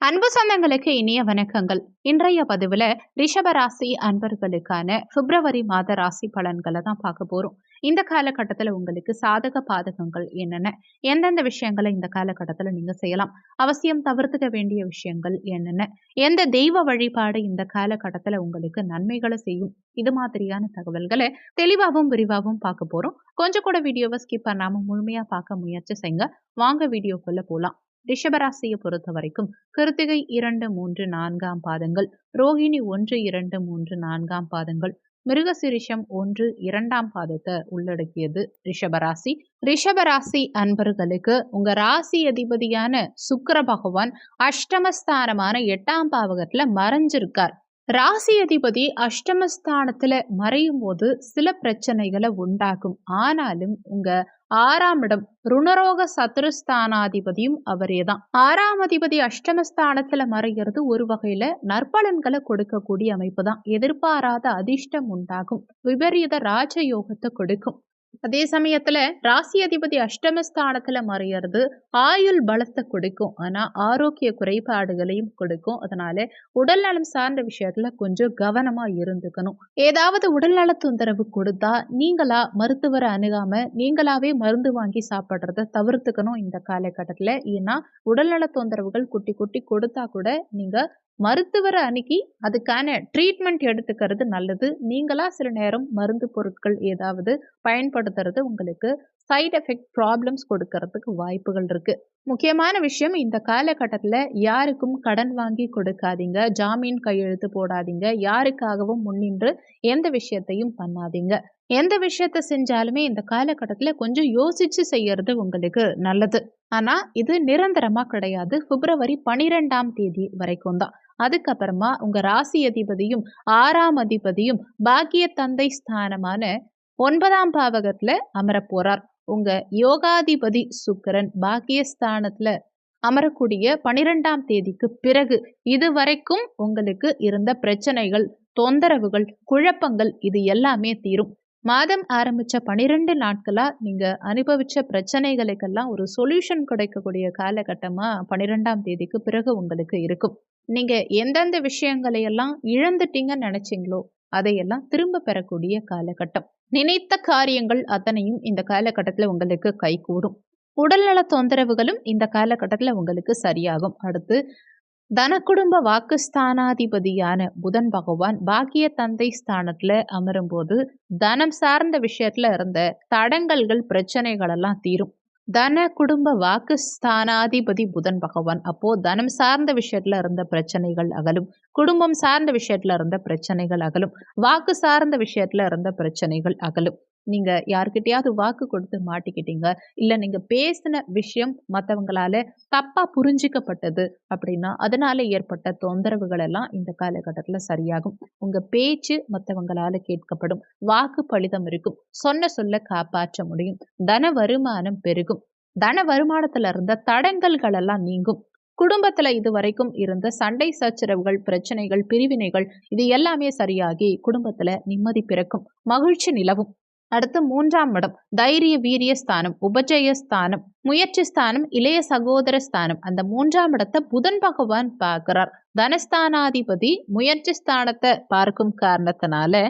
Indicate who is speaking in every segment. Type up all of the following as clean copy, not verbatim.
Speaker 1: அன்பு சொந்தங்களுக்கு இனிய வணக்கங்கள். இன்றைய பதிவுல ரிஷபராசி அன்பர்களுக்கான பிப்ரவரி மாத ராசி பலன்களை தான் பார்க்க போறோம். இந்த காலகட்டத்தில் உங்களுக்கு சாதக பாதகங்கள் என்னென்ன, எந்தெந்த விஷயங்களை இந்த காலகட்டத்தில் நீங்க செய்யலாம், அவசியம் தவிர்த்துக்க வேண்டிய விஷயங்கள் என்னென்ன, எந்த தெய்வ வழிபாடு இந்த காலகட்டத்தில் உங்களுக்கு நன்மைகளை செய்யும், இது மாதிரியான தகவல்களை தெளிவாகவும் விரிவாகவும் பார்க்க போறோம். கொஞ்சம் கூட வீடியோவை ஸ்கிப் பண்ணாம முழுமையா பார்க்க முயற்சி செய்யுங்க. வாங்க வீடியோக்குள்ள போலாம். ரிஷபராசியை பொறுத்த வரைக்கும் கிருத்திகை 2, 3, 4 பாதங்கள், ரோகிணி 1, 2, 3, 4 பாதங்கள், மிருகசிரிஷம் 1, 2 பாதத்தை உள்ளடக்கியது ரிஷபராசி. ரிஷபராசி அன்பர்களுக்கு உங்க ராசி அதிபதியான சுக்கிர பகவான் அஷ்டமஸ்தானமான 8ஆம் பாவகத்துல மறைஞ்சிருக்கார். ராசி அதிபதி அஷ்டமஸ்தானத்துல மறையும் போது சில பிரச்சனைகளை உண்டாகும். ஆனாலும் உங்க 6ஆம் இடம் ருணரோக சத்துருஸ்தானாதிபதியும் அவரே தான். 6ஆம் அதிபதி அஷ்டமஸ்தானத்துல மறைகிறது ஒரு வகையில நற்பலன்களை கொடுக்கக்கூடிய அமைப்பு தான். எதிர்பாராத அதிர்ஷ்டம் உண்டாகும், விபரீத ராஜயோகத்தை கொடுக்கும். அதே சமயத்துல ராசி அதிபதி அஷ்டமஸ்தானத்துல மறையிறது ஆயுள் பலத்தை கொடுக்கும், ஆனா ஆரோக்கிய குறைபாடுகளையும் கொடுக்கும். அதனால உடல் நலம் சார்ந்த விஷயத்துல கொஞ்சம் கவனமா இருந்துக்கணும். ஏதாவது உடல்நல தொந்தரவு கொடுத்தா நீங்களா மருத்துவரை அணுகாம நீங்களாவே மருந்து வாங்கி சாப்பிட்றத தவிர்த்துக்கணும் இந்த காலகட்டத்துல. ஏன்னா உடல்நல தொந்தரவுகள் குட்டி குட்டி கொடுத்தா கூட நீங்க மருத்துவரை அணுகி அதுக்கான ட்ரீட்மெண்ட் எடுத்துக்கிறது நல்லது. நீங்களா சில நேரம் மருந்து பொருட்கள் ஏதாவது பயன்படுத்துறது உங்களுக்கு சைட் எஃபெக்ட் ப்ராப்ளம்ஸ் கொடுக்கறதுக்கு வாய்ப்புகள் இருக்கு. முக்கியமான விஷயம், இந்த காலகட்டத்தில் யாருக்கும் கடன் வாங்கி கொடுக்காதீங்க, ஜாமீன் கையெழுத்து போடாதீங்க, யாருக்காகவும் முன்னின்று எந்த விஷயத்தையும் பண்ணாதீங்க. எந்த விஷயத்த செஞ்சாலுமே இந்த காலகட்டத்தில் கொஞ்சம் யோசிச்சு செய்யறது உங்களுக்கு நல்லது. ஆனா இது நிரந்தரமா கிடையாது. பிப்ரவரி 12ஆம் தேதி வரைக்கும் தான். அதுக்கப்புறமா உங்க ராசி அதிபதியும் 6ஆம் அதிபதியும் பாக்கிய தந்தை ஸ்தானமான 9ஆம் பாவகத்துல அமர போறார். உங்க யோகாதிபதி சுக்கிரன் பாக்கியஸ்தானத்துல அமரக்கூடிய 12ஆம் தேதிக்கு பிறகு இதுவரைக்கும் உங்களுக்கு இருந்த பிரச்சனைகள், தொந்தரவுகள், குழப்பங்கள் இது எல்லாமே தீரும். மாதம் ஆரம்பிச்ச 12 நாட்களா நீங்க அனுபவிச்ச பிரச்சனைகளுக்கெல்லாம் ஒரு சொல்யூஷன் கிடைக்கக்கூடிய காலகட்டமா 12ஆம் தேதிக்கு பிறகு உங்களுக்கு இருக்கும். நீங்க எந்தெந்த விஷயங்களை எல்லாம் இழந்துட்டீங்கன்னு நினைச்சீங்களோ அதையெல்லாம் திரும்ப பெறக்கூடிய காலகட்டம். நினைத்த காரியங்கள் அத்தனையும் இந்த காலகட்டத்தில் உங்களுக்கு கைகூடும். உடல்நல தொந்தரவுகளும் இந்த காலகட்டத்தில் உங்களுக்கு சரியாகும். அடுத்து தனக்குடும்ப வாக்குஸ்தானாதிபதியான புதன் பகவான் பாக்கிய தந்தை ஸ்தானத்துல அமரும் போது தனம் சார்ந்த விஷயத்துல இருந்த தடங்கல்கள், பிரச்சனைகள் எல்லாம் தீரும். தன குடும்ப வாக்குஸ்தானாதிபதி புதன் பகவான் அப்போ தனம் சார்ந்த விஷயத்துல இருந்த பிரச்சனைகள் அகலும், குடும்பம் சார்ந்த விஷயத்துல இருந்த பிரச்சனைகள் அகலும், வாக்கு சார்ந்த விஷயத்துல இருந்த பிரச்சனைகள் அகலும். நீங்க யாருக்கிட்டையாவது வாக்கு கொடுத்து மாட்டிக்கிட்டீங்க, இல்ல நீங்க பேசின விஷயம் மற்றவங்களால தப்பா புரிஞ்சிக்கப்பட்டது அப்படின்னா அதனால ஏற்பட்ட தொந்தரவுகள் எல்லாம் இந்த காலகட்டத்துல சரியாகும். உங்க பேச்சு மற்றவங்களால கேட்கப்படும், வாக்கு பலிதம் இருக்கும், சொன்ன சொல்ல காப்பாற்ற முடியும், தன வருமானம் பெருகும், தன வருமானத்துல இருந்த தடங்கல்கள் எல்லாம் நீங்கும். குடும்பத்துல இதுவரைக்கும் இருந்த சண்டை சச்சரவுகள், பிரச்சனைகள், பிரிவினைகள் இது எல்லாமே சரியாகி குடும்பத்துல நிம்மதி பிறக்கும், மகிழ்ச்சி நிலவும். அடுத்து 3ஆம் இடம் தைரிய வீரிய ஸ்தானம், உபஜய ஸ்தானம், முயற்சி ஸ்தானம், இளைய சகோதர ஸ்தானம். அந்த 3ஆம் இடத்தை புதன் பகவான் பார்க்கிறார். தனஸ்தானாதிபதி முயற்சி ஸ்தானத்தை பார்க்கும் காரணத்தினால,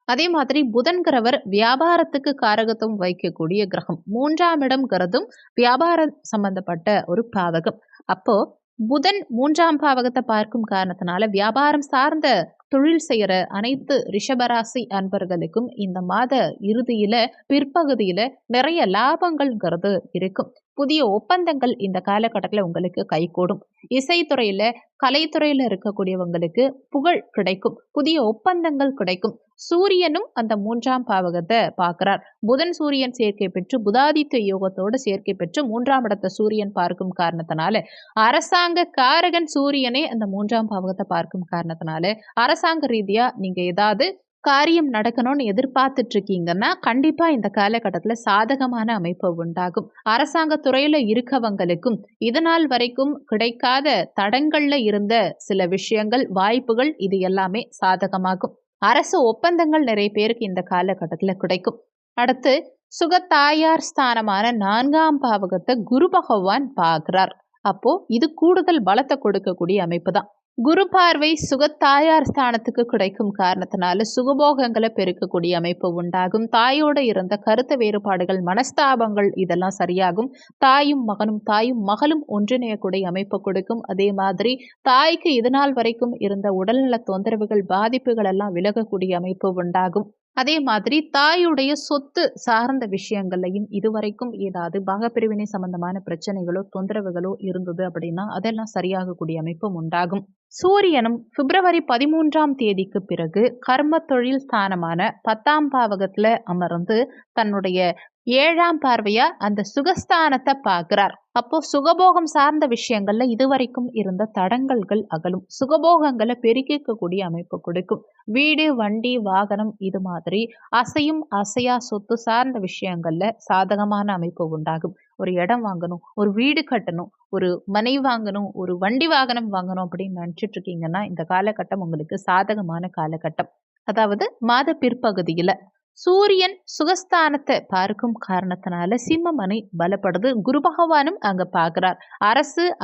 Speaker 1: அதே மாதிரி புதன்கிறவர் வியாபாரத்துக்கு காரகத்துவம் வைக்கக்கூடிய கிரகம். 3ஆம் இடம்ங்கிறதும் வியாபாரம் சம்பந்தப்பட்ட ஒரு பாவகம். அப்போ புதன் 3ஆம் பாவகத்தை பார்க்கும் காரணத்தினால வியாபாரம் சார்ந்த தொழில் செய்யற அனைத்து ரிஷபராசி அன்பர்களுக்கும் இந்த மாத இறுதியில பிற்பகுதியில நிறைய லாபங்கள்ங்கிறது இருக்கும். புதிய ஒப்பந்தங்கள் இந்த காலகட்டத்தில் உங்களுக்கு கைகூடும். இசைத்துறையில, கலைத்துறையில இருக்கக்கூடியவங்களுக்கு புகழ் கிடைக்கும், புதிய ஒப்பந்தங்கள் கிடைக்கும். சூரியனும் அந்த 3ஆம் பாவகத்தை பார்க்கிறார். புதன் சூரியன் சேர்க்கை பெற்று புதாதித்ய யோகத்தோடு சேர்க்கை பெற்று 3ஆம் இடத்தை சூரியன் பார்க்கும் காரணத்தினால அரசாங்க காரகன் சூரியனே அந்த 3ஆம் பாவகத்தை பார்க்கும் காரணத்தினால அரசாங்க ரீதியா நீங்க ஏதாவது காரியம் நடக்கணும்னு எதிர்பார்த்துட்டு இருக்கீங்கன்னா கண்டிப்பா இந்த காலகட்டத்தில் சாதகமான அமைப்பு உண்டாகும். அரசாங்க துறையில இருக்கவங்களுக்கும் இதனால் வரைக்கும் கிடைக்காத தடங்கள்ல இருந்த சில விஷயங்கள், வாய்ப்புகள் இது எல்லாமே சாதகமாகும். அரசு ஒப்பந்தங்கள் நிறைய பேருக்கு இந்த காலகட்டத்தில் கிடைக்கும். அடுத்து சுகத்தாயார் ஸ்தானமான 4ஆம் பாவகத்தை குரு பகவான் பார்க்கிறார். அப்போ இது கூடுதல் பலத்தை கொடுக்கக்கூடிய அமைப்பு தான். குரு பார்வை சுகத்தாயார் ஸ்தானத்துக்கு கிடைக்கும் காரணத்தினால சுகபோகங்களை பெருக்கக்கூடிய அமைப்பு உண்டாகும். தாயோட இருந்த கருத்து வேறுபாடுகள், மனஸ்தாபங்கள் இதெல்லாம் சரியாகும். தாயும் மகளும் ஒன்றிணையக்கூடிய அமைப்பு கொடுக்கும். அதே மாதிரி தாய்க்கு இதுநாள் வரைக்கும் இருந்த உடல்நல தொந்தரவுகள், பாதிப்புகள் எல்லாம் விலகக்கூடிய அமைப்பு உண்டாகும். அதே மாதிரி தாயுடைய சொத்து சார்ந்த விஷயங்கள்லையும் இதுவரைக்கும் ஏதாவது பாகப்பிரிவினை சம்பந்தமான பிரச்சனைகளோ தொந்தரவுகளோ இருந்தது அப்படின்னா அதெல்லாம் சரியாகக்கூடிய அமைப்பும் உண்டாகும். சூரியனும் பிப்ரவரி 13ஆம் தேதிக்கு பிறகு கர்ம தொழில் ஸ்தானமான 10ஆம் பாவகத்துல அமர்ந்து தன்னுடைய 7ஆம் பார்வையா அந்த சுகஸ்தானத்தை பார்க்கிறார். அப்போ சுகபோகம் சார்ந்த விஷயங்கள்ல இதுவரைக்கும் இருந்த தடங்கல்கள் அகலும். சுகபோகங்களை பெருக்கிக்கக்கூடிய அமைப்பு கொடுக்கும். வீடு, வண்டி, வாகனம் இது மாதிரி அசையும் அசையா சொத்து சார்ந்த விஷயங்கள்ல சாதகமான அமைப்பு உண்டாகும். ஒரு இடம் வாங்கணும், ஒரு வீடு கட்டணும், ஒரு மனை வாங்கணும், ஒரு வண்டி வாகனம் வாங்கணும் அப்படின்னு நினைச்சிட்டு இருக்கீங்கன்னா இந்த காலகட்டம் உங்களுக்கு சாதகமான காலகட்டம். அதாவது மாத பிற்பகுதியில சூரியன் சுகஸ்தானத்தை பார்க்கும் காரணத்தினால சிம்மமனை பலப்படுது. குரு பகவானும் அங்க பார்க்கிறார்.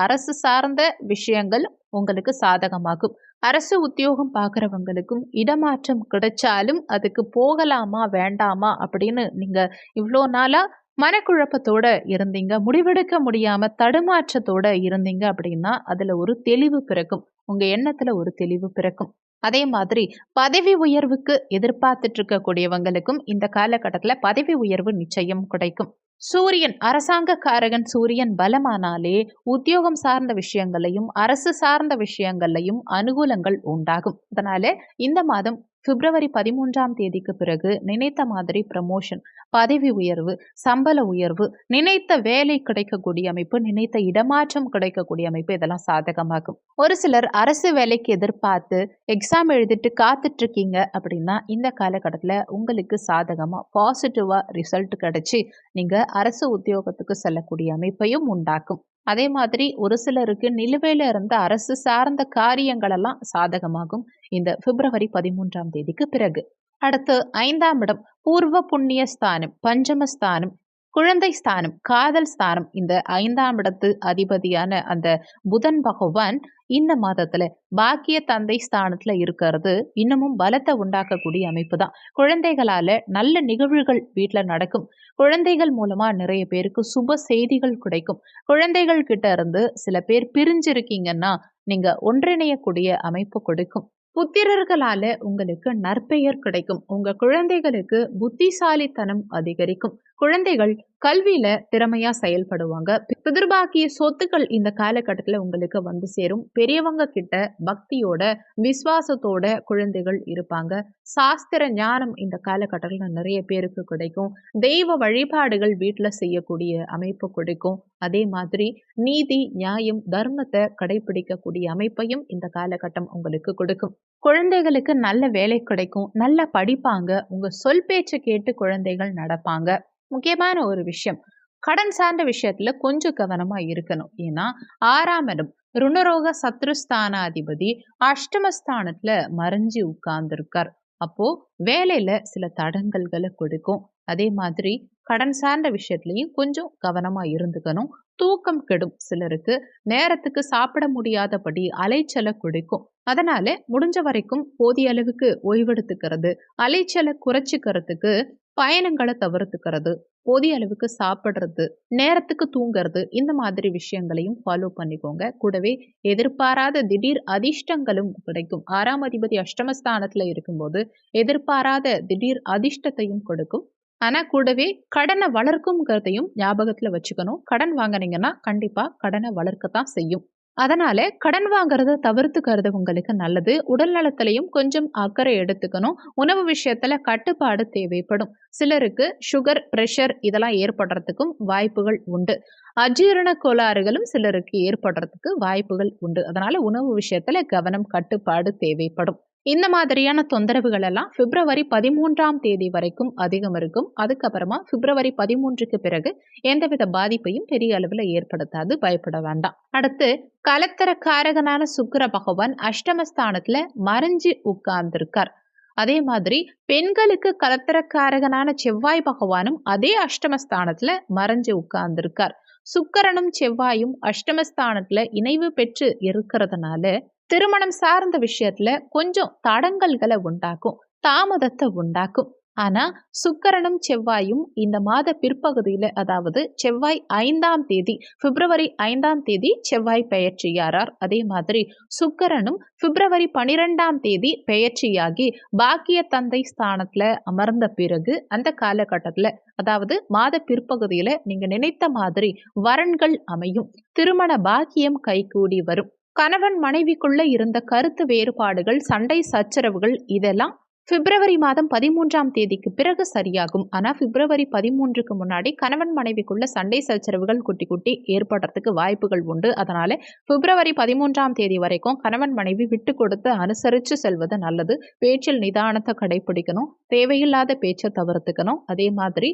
Speaker 1: அரசு சார்ந்த விஷயங்கள் உங்களுக்கு சாதகமாகும். அரசு உத்தியோகம் பார்க்குறவங்களுக்கும் இடமாற்றம் கிடைச்சாலும் அதுக்கு போகலாமா வேண்டாமா அப்படின்னு நீங்க இவ்வளோ நாளா மனக்குழப்பத்தோட இருந்தீங்க, முடிவெடுக்க முடியாம தடுமாற்றத்தோட இருந்தீங்க அப்படின்னா அதுல ஒரு தெளிவு பிறக்கும். உங்க எண்ணத்துல ஒரு தெளிவு பிறக்கும். அதே மாதிரி பதவி உயர்வுக்கு எதிர்பார்த்துட்டு இருக்கக்கூடியவங்களுக்கும் இந்த காலகட்டத்துல பதவி உயர்வு நிச்சயம் கிடைக்கும். சூரியன் அரசாங்க காரகன் சூரியன் பலமானாலே உத்தியோகம் சார்ந்த விஷயங்களையும் அரசு சார்ந்த விஷயங்களையும் அனுகூலங்கள் உண்டாகும். அதனால இந்த மாதம் பிப்ரவரி 13ஆம் தேதிக்கு பிறகு நினைத்த மாதிரி ப்ரமோஷன், பதவி உயர்வு, சம்பள உயர்வு, நினைத்த வேலை கிடைக்கக்கூடிய அமைப்பு, நினைத்த இடமாற்றம் கிடைக்கக்கூடிய அமைப்பு இதெல்லாம் சாதகமாகும். ஒரு சிலர் அரசு வேலைக்கு எதிர்பார்த்து எக்ஸாம் எழுதிட்டு காத்துட்டு இருக்கீங்க அப்படின்னா இந்த காலகட்டத்தில் உங்களுக்கு சாதகமா பாசிட்டிவா ரிசல்ட் கிடைச்சி நீங்க அரசு உத்தியோகத்துக்கு செல்லக்கூடிய அமைப்பையும் உண்டாக்கும். அதே மாதிரி ஒரு சிலருக்கு நிலுவையில இருந்த அரசு சார்ந்த காரியங்கள் எல்லாம் சாதகமாகும் இந்த பிப்ரவரி 13ஆம் தேதிக்கு பிறகு. அடுத்து 5ஆம் இடம் பூர்வ புண்ணிய ஸ்தானம், பஞ்சமஸ்தானம், குழந்தை ஸ்தானம், காதல் ஸ்தானம். இந்த 5ஆம் இடத்து அதிபதியான அந்த புதன் பகவான் இந்த மாதத்துல பாக்கிய தந்தை ஸ்தானத்துல இருக்கிறது இன்னமும் பலத்தை உண்டாக்கக்கூடிய அமைப்பு தான். குழந்தைகளால நல்ல நிகழ்வுகள் வீட்டுல நடக்கும். குழந்தைகள் மூலமா நிறைய பேருக்கு சுப செய்திகள் கிடைக்கும். குழந்தைகள் கிட்ட இருந்து சில பேர் பிரிஞ்சிருக்கீங்கன்னா நீங்க ஒன்றிணையக்கூடிய அமைப்பு கொடுக்கும். புத்திரர்களால உங்களுக்கு நற்பெயர் கிடைக்கும். உங்க குழந்தைகளுக்கு புத்திசாலித்தனம் அதிகரிக்கும். குழந்தைகள் கல்வியில திறமையா செயல்படுவாங்க. பிதிர்பாக்கிய சொத்துக்கள் இந்த காலகட்டத்துல உங்களுக்கு வந்து சேரும். பெரியவங்க கிட்ட பக்தியோட விசுவாசத்தோட குழந்தைகள் இருப்பாங்க. சாஸ்திர ஞானம் இந்த காலகட்டத்துல நிறைய பேருக்கு கிடைக்கும். தெய்வ வழிபாடுகள் வீட்டுல செய்யக்கூடிய அமைப்பு கொடுக்கும். அதே மாதிரி நீதி, நியாயம், தர்மத்தை கடைபிடிக்கக்கூடிய அமைப்பையும் இந்த காலகட்டம் உங்களுக்கு கொடுக்கும். குழந்தைகளுக்கு நல்ல வேலை கிடைக்கும், நல்லா படிப்பாங்க, உங்க சொல் பேச்சை கேட்டு குழந்தைகள் நடப்பாங்க. முக்கியமான ஒரு விஷயம், கடன் சார்ந்த விஷயத்துல கொஞ்சம் கவனமா இருக்கணும். ஏன்னா 6ஆம் இடம் ருணரோக சத்ருஸ்தானாதிபதி அஷ்டமஸ்தானத்துல மறைஞ்சு உட்கார்ந்துருக்கார். அப்போ வேலையில சில தடங்கல்களை கொடுக்கும். அதே மாதிரி கடன் சார்ந்த விஷயத்துலயும் கொஞ்சம் கவனமா இருந்துக்கணும். தூக்கம் கெடும். சிலருக்கு நேரத்துக்கு சாப்பிட முடியாதபடி அலைச்சலை கொடுக்கும். அதனால முடிஞ்ச வரைக்கும் போதிய அளவுக்கு ஓய்வெடுத்துக்கிறது, அலைச்சலை குறைச்சிக்கிறதுக்கு பயணங்களை தவிர்த்துக்கிறது, போதிய அளவுக்கு சாப்பிடுறது, நேரத்துக்கு தூங்குறது, இந்த மாதிரி விஷயங்களையும் ஃபாலோ பண்ணிக்கோங்க. கூடவே எதிர்பாராத திடீர் அதிர்ஷ்டங்களும் கிடைக்கும். 6ஆம் அதிபதி அஷ்டமஸ்தானத்துல இருக்கும்போது எதிர்பாராத திடீர் அதிர்ஷ்டத்தையும் கொடுக்கும். ஆனா கூடவே கடனை வளர்க்கும்ங்கிறதையும் ஞாபகத்துல வச்சுக்கணும். கடன் வாங்கினீங்கன்னா கண்டிப்பா கடனை வளர்க்கத்தான் செய்யும். அதனால கடன் வாங்குறத தவிர்த்துக்கிறது உங்களுக்கு நல்லது. உடல் நலத்திலையும் கொஞ்சம் அக்கறை எடுத்துக்கணும். உணவு விஷயத்துல கட்டுப்பாடு தேவைப்படும். சிலருக்கு சுகர், பிரஷர் இதெல்லாம் ஏற்படுறதுக்கும் வாய்ப்புகள் உண்டு. அஜீரண கோளாறுகளும் சிலருக்கு ஏற்படுறதுக்கு வாய்ப்புகள் உண்டு. அதனால உணவு விஷயத்துல கவனம், கட்டுப்பாடு தேவைப்படும். இந்த மாதிரியான தொந்தரவுகள் எல்லாம் பிப்ரவரி 13ஆம் தேதி வரைக்கும் அதிகம் இருக்கும். அதுக்கப்புறமா பிப்ரவரி 13க்கு பிறகு எந்தவித பாதிப்பையும் பெரிய அளவில் ஏற்படுத்தாது, பயப்பட வேண்டாம். அடுத்து கலத்தர காரகனான சுக்கிர பகவான் அஷ்டமஸ்தானத்துல மறைஞ்சு உட்கார்ந்திருக்கார். அதே மாதிரி பெண்களுக்கு கலத்தர காரகனான செவ்வாய் பகவானும் அதே அஷ்டமஸ்தானத்துல மறைஞ்சு உட்கார்ந்திருக்கார். சுக்கிரனும் செவ்வாயும் அஷ்டமஸ்தானத்துல இணைவு பெற்று இருக்கிறதுனால திருமணம் சார்ந்த விஷயத்துல கொஞ்சம் தடங்கல்களை உண்டாக்கும், தாமதத்தை உண்டாக்கும். ஆனா சுக்கிரனும் செவ்வாயும் இந்த மாத பிற்பகுதியில, அதாவது செவ்வாய் 5ஆம் தேதி, பிப்ரவரி 5ஆம் தேதி செவ்வாய் பெயர்ச்சியாரார். அதே மாதிரி சுக்கிரனும் பிப்ரவரி 12ஆம் தேதி பெயர்ச்சியாகி பாக்கிய தந்தை ஸ்தானத்துல அமர்ந்த பிறகு அந்த காலகட்டத்துல, அதாவது மாத பிற்பகுதியில நீங்க நினைத்த மாதிரி வரன்கள் அமையும், திருமண பாக்கியம் கைகூடி வரும். கணவன் மனைவிக்குள்ள இருந்த கருத்து வேறுபாடுகள், சண்டை சச்சரவுகள் இதெல்லாம் பிப்ரவரி மாதம் 13ஆம் தேதிக்கு பிறகு சரியாகும். ஆனா பிப்ரவரி 13க்கு முன்னாடி கணவன் மனைவிக்குள்ள சண்டை சச்சரவுகள் குட்டி குட்டி ஏற்படுறதுக்கு வாய்ப்புகள் உண்டு. அதனால பிப்ரவரி 13ஆம் தேதி வரைக்கும் கணவன் மனைவி விட்டு கொடுத்து அனுசரித்து செல்வது நல்லது. பேச்சில் நிதானத்தை கடைபிடிக்கணும், தேவையில்லாத பேச்சை தவிர்த்துக்கணும். அதே மாதிரி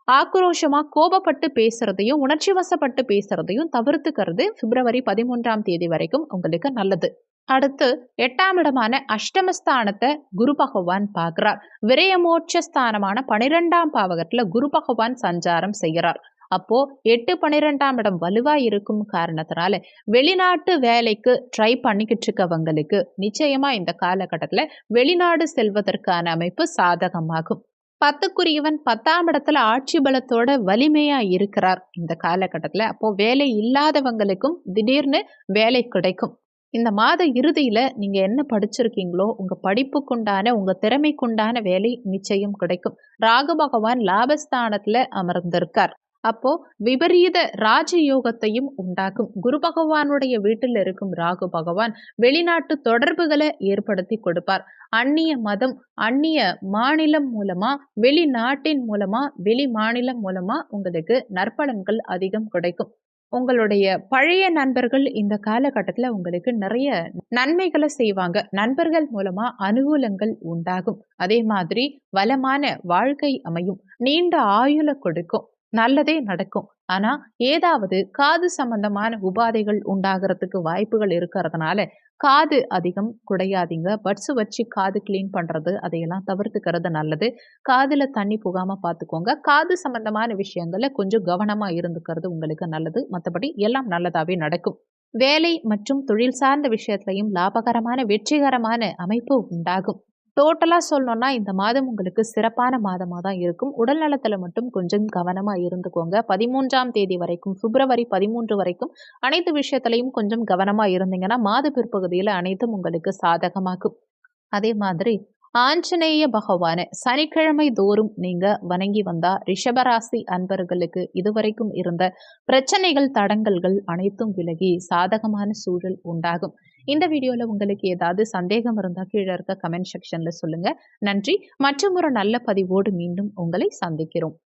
Speaker 1: ஆக்ரோஷமா கோபப்பட்டு பேசுறதையும் உணர்ச்சி வசப்பட்டு பேசுறதையும் தவிர்த்துக்கிறது பிப்ரவரி 13ஆம் தேதி வரைக்கும் உங்களுக்கு நல்லது. அடுத்து 8ஆம் இடமான அஷ்டமஸ்தானத்தை குரு பகவான் பார்க்கிறார். விரயமோட்ச ஸ்தானமான 12ஆம் பாவகத்துல குரு பகவான் சஞ்சாரம் செய்கிறார். அப்போ 8, 12ஆம் இடம் வலுவா இருக்கும் காரணத்தினால வெளிநாட்டு வேலைக்கு ட்ரை பண்ணிக்கிட்டு இருக்கவங்களுக்கு நிச்சயமா இந்த காலகட்டத்துல வெளிநாடு செல்வதற்கான அமைப்பு சாதகமாகும். 10க்குரியவன் 10ஆம் இடத்துல ஆட்சி பலத்தோட வலிமையா இருக்கிறார் இந்த காலகட்டத்துல. அப்போ வேலை இல்லாதவங்களுக்கும் திடீர்னு வேலை கிடைக்கும். இந்த மாத இறுதியில நீங்க என்ன படிச்சிருக்கீங்களோ உங்க படிப்புக்குண்டான, உங்க திறமைக்குண்டான வேலை நிச்சயம் கிடைக்கும். ராகு பகவான் லாபஸ்தானத்துல அமர்ந்திருக்கார். அப்போ விபரீத ராஜயோகத்தையும் உண்டாக்கும். குரு பகவானுடைய வீட்டில் இருக்கும் ராகு பகவான் வெளிநாட்டு தொடர்புகளை ஏற்படுத்தி கொடுப்பார். அந்நிய மதம், அந்நிய மாநிலம் மூலமா, வெளிநாட்டின் மூலமா, வெளி மாநிலம் மூலமா உங்களுக்கு நற்பலன்கள் அதிகம் கிடைக்கும். உங்களுடைய பழைய நண்பர்கள் இந்த காலகட்டத்துல உங்களுக்கு நிறைய நன்மைகளை செய்வாங்க. நண்பர்கள் மூலமா அனுகூலங்கள் உண்டாகும். அதே மாதிரி வளமான வாழ்க்கை அமையும், நீண்ட ஆயுள கொடுக்கும், நல்லதே நடக்கும். ஆனா ஏதாவது காது சம்பந்தமான உபாதைகள் உண்டாகிறதுக்கு வாய்ப்புகள் இருக்கிறதுனால காது அதிகம் குடையாதீங்க. பட்ஸ் வச்சு காது கிளீன் பண்றது அதையெல்லாம் தவிர்த்துக்கிறது நல்லது. காதுல தண்ணி புகாம பார்த்துக்கோங்க. காது சம்பந்தமான விஷயங்கள்ல கொஞ்சம் கவனமா இருந்துக்கிறது உங்களுக்கு நல்லது. மற்றபடி எல்லாம் நல்லதாவே நடக்கும். வேலை மற்றும் தொழில் சார்ந்த விஷயத்திலையும் லாபகரமான வெற்றிகரமான அமைப்பு உண்டாகும். டோட்டலா சொல்லணும்னா இந்த மாதம் உங்களுக்கு சிறப்பான மாதமா தான் இருக்கும். உடல் நலத்துல மட்டும் கொஞ்சம் கவனமா இருந்துக்கோங்க. 13ஆம் தேதி வரைக்கும், பிப்ரவரி 13 வரைக்கும் அனைத்து விஷயத்திலையும் கொஞ்சம் கவனமா இருந்தீங்கன்னா மாத பிற்பகுதியில அனைத்தும் உங்களுக்கு சாதகமாகும். அதே மாதிரி ஆஞ்சநேய பகவானை சனிக்கிழமை தோறும் நீங்க வணங்கி வந்தா ரிஷபராசி அன்பர்களுக்கு இதுவரைக்கும் இருந்த பிரச்சனைகள், தடங்கல்கள் அனைத்தும் விலகி சாதகமான சூழல் உண்டாகும். இந்த வீடியோல உங்களுக்கு ஏதாவது சந்தேகம் இருந்தா கீழே இருக்க கமெண்ட் செக்ஷன்ல சொல்லுங்க. நன்றி. மற்றும் ஒரு நல்ல பதிவோடு மீண்டும் உங்களை சந்திக்கிறோம்.